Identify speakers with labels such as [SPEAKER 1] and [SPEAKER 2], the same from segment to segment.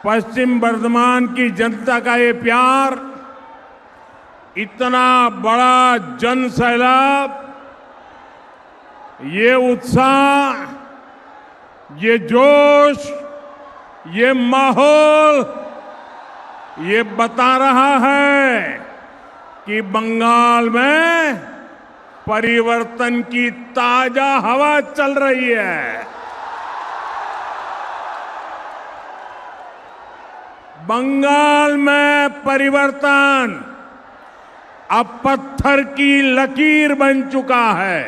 [SPEAKER 1] पश्चिम बर्धमान की जनता का ये प्यार, इतना बड़ा जन सैलाब, ये उत्साह, ये जोश, ये माहौल, ये बता रहा है कि बंगाल में परिवर्तन की ताजा हवा चल रही है। बंगाल में परिवर्तन अब पत्थर की लकीर बन चुका है।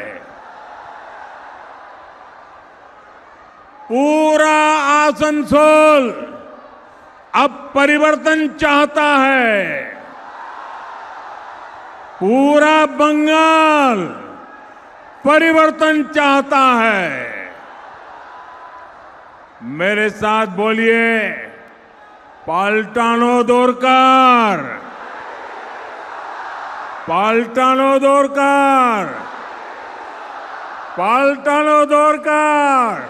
[SPEAKER 1] पूरा आसनसोल अब परिवर्तन चाहता है। पूरा बंगाल परिवर्तन चाहता है। मेरे साथ बोलिए, पाल्टानो दोरकार, पाल्टानो दोरकार, पाल्टानो दोरकार,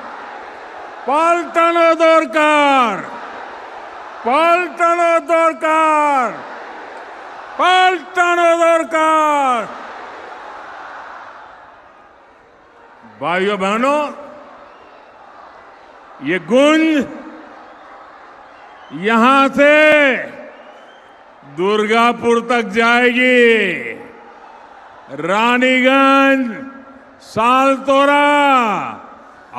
[SPEAKER 1] पाल्टानो दोरकार, पाल्टानो दोरकार, पाल्टानो दोरकार। भाइयों बहनों, ये गूंज यहां से दुर्गापुर तक जाएगी, रानीगंज, सालतोरा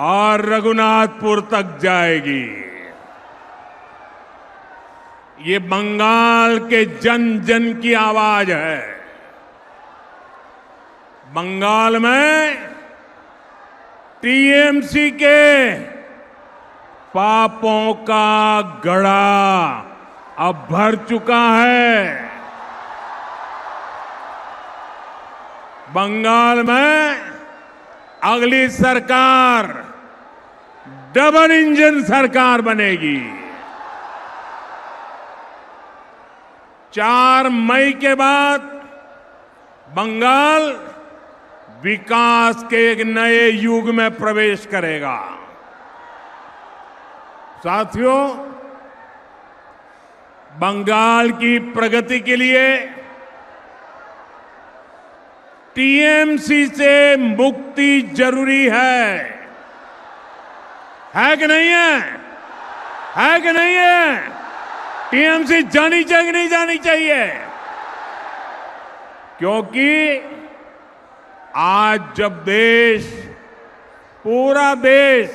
[SPEAKER 1] और रघुनाथपुर तक जाएगी। ये बंगाल के जन जन की आवाज है। बंगाल में टीएमसी के पापों का घड़ा अब भर चुका है। बंगाल में अगली सरकार डबल इंजन सरकार बनेगी। 4 मई के बाद बंगाल विकास के एक नए युग में प्रवेश करेगा। साथियों, बंगाल की प्रगति के लिए टीएमसी से मुक्ति जरूरी है कि नहीं है? है कि नहीं है? टीएमसी जानी चाहिए कि नहीं जानी चाहिए? क्योंकि आज जब देश, पूरा देश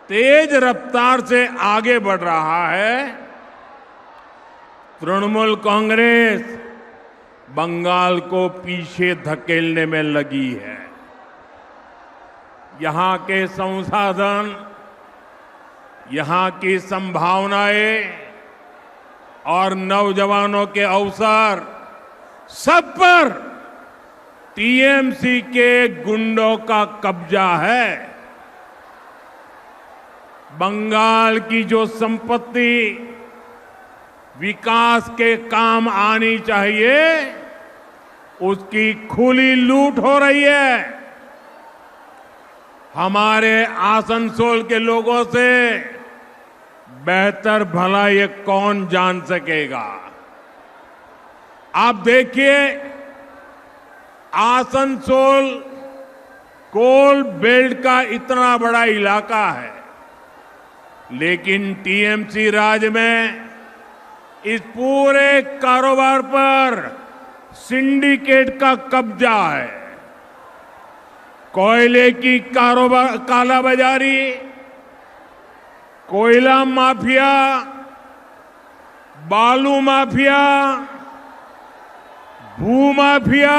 [SPEAKER 1] तेज रफ्तार से आगे बढ़ रहा है, तृणमूल कांग्रेस बंगाल को पीछे धकेलने में लगी है। यहां के संसाधन, यहां की संभावनाएं और नौजवानों के अवसर सब पर टीएमसी के गुंडों का कब्जा है। बंगाल की जो संपत्ति विकास के काम आनी चाहिए, उसकी खुली लूट हो रही है। हमारे आसनसोल के लोगों से बेहतर भला ये कौन जान सकेगा? आप देखिए, आसनसोल कोल बेल्ट का इतना बड़ा इलाका है, लेकिन टीएमसी राज में इस पूरे कारोबार पर सिंडिकेट का कब्जा है। कोयले की कालाबाजारी, कोयला माफिया, बालू माफिया, भू माफिया,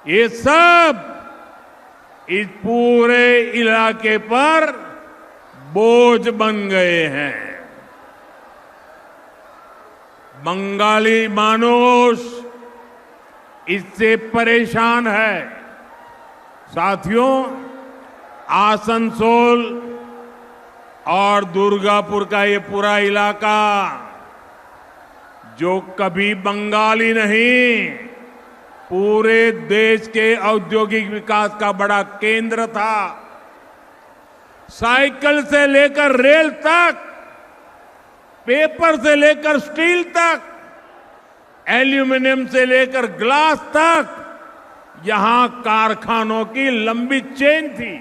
[SPEAKER 1] ये सब इस पूरे इलाके पर बोझ बन गए हैं। बंगाली मानुष इससे परेशान है। साथियों, आसनसोल और दुर्गापुर का ये पूरा इलाका, जो कभी बंगाली नहीं, पूरे देश के औद्योगिक विकास का बड़ा केंद्र था। साइकिल से लेकर रेल तक पेपर से लेकर स्टील तक, एल्यूमिनियम से लेकर ग्लास तक, यहां कारखानों की लंबी चेन थी।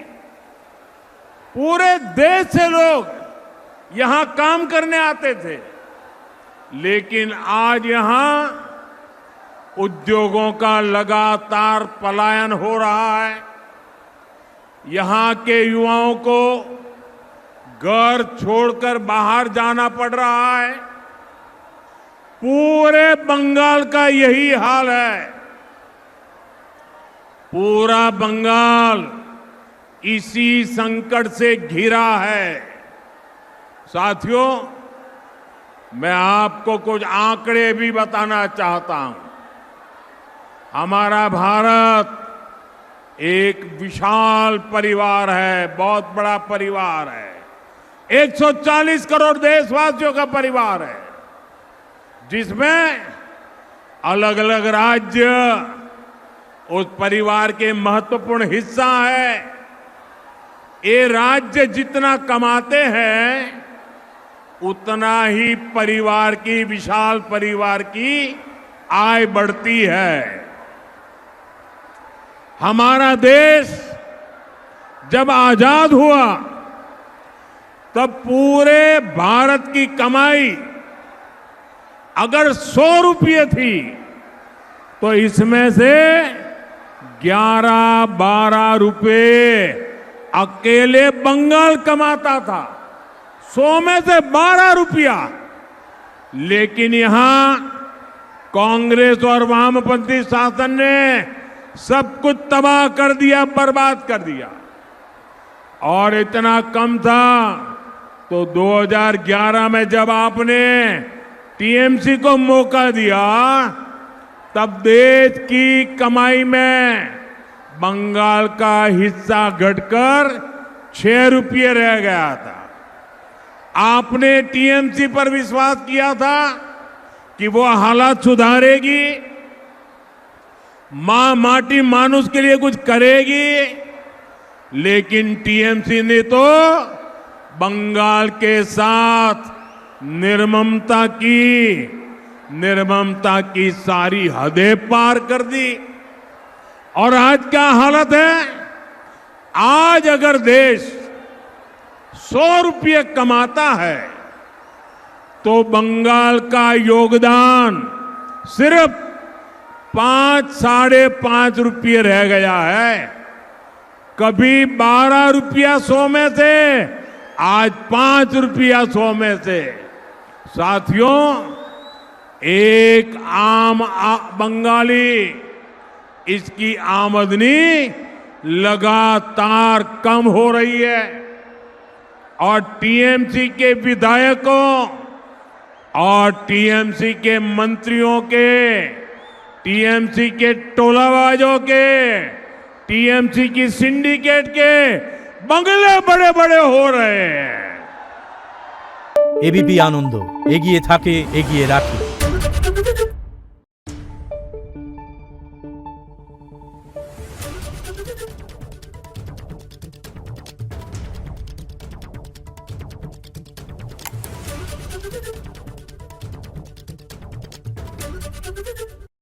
[SPEAKER 1] पूरे देश से लोग यहां काम करने आते थे। लेकिन आज यहां उद्योगों का लगातार पलायन हो रहा है। यहां के युवाओं को घर छोड़कर बाहर जाना पड़ रहा है। पूरे बंगाल का यही हाल है। पूरा बंगाल इसी संकट से घिरा है। साथियों, मैं आपको कुछ आंकड़े भी बताना चाहता हूं। हमारा भारत एक विशाल परिवार है, बहुत बड़ा परिवार है। 140 करोड़ देशवासियों का परिवार है, जिसमें अलग अलग राज्य उस परिवार के महत्वपूर्ण हिस्सा है। ये राज्य जितना कमाते हैं, उतना ही परिवार की, विशाल परिवार की आय बढ़ती है। हमारा देश जब आजाद हुआ, तब पूरे भारत की कमाई अगर 100 रुपये थी, तो इसमें से 11-12 रुपये अकेले बंगाल कमाता था। 100 में से 12 रुपया। लेकिन यहां कांग्रेस और वामपंथी शासन ने सब कुछ तबाह कर दिया, बर्बाद कर दिया। और इतना कम था तो 2011 में जब आपने टीएमसी को मौका दिया, तब देश की कमाई में बंगाल का हिस्सा घटकर 6 रुपये रह गया था। आपने टीएमसी पर विश्वास किया था कि वो हालात सुधारेगी, माटी मानुष के लिए कुछ करेगी। लेकिन टीएमसी ने तो बंगाल के साथ निर्ममता की सारी हदें पार कर दी। और आज क्या हालत है? आज अगर देश 100 रुपये कमाता है, तो बंगाल का योगदान सिर्फ 5-5.5 रुपये रह गया है। कभी 12 रुपया 100 में से, आज 5 रुपया 100 में से। साथियों, एक आम बंगाली, इसकी आमदनी लगातार कम हो रही है। और टीएमसी के विधायकों और टीएमसी के मंत्रियों के, टीएमसी के टोलाबाजों के, टीएमसी की सिंडिकेट के बंगले बड़े बड़े हो रहे हैं।
[SPEAKER 2] एबीपी आनंद, एगिए थाके, एगिए राखे।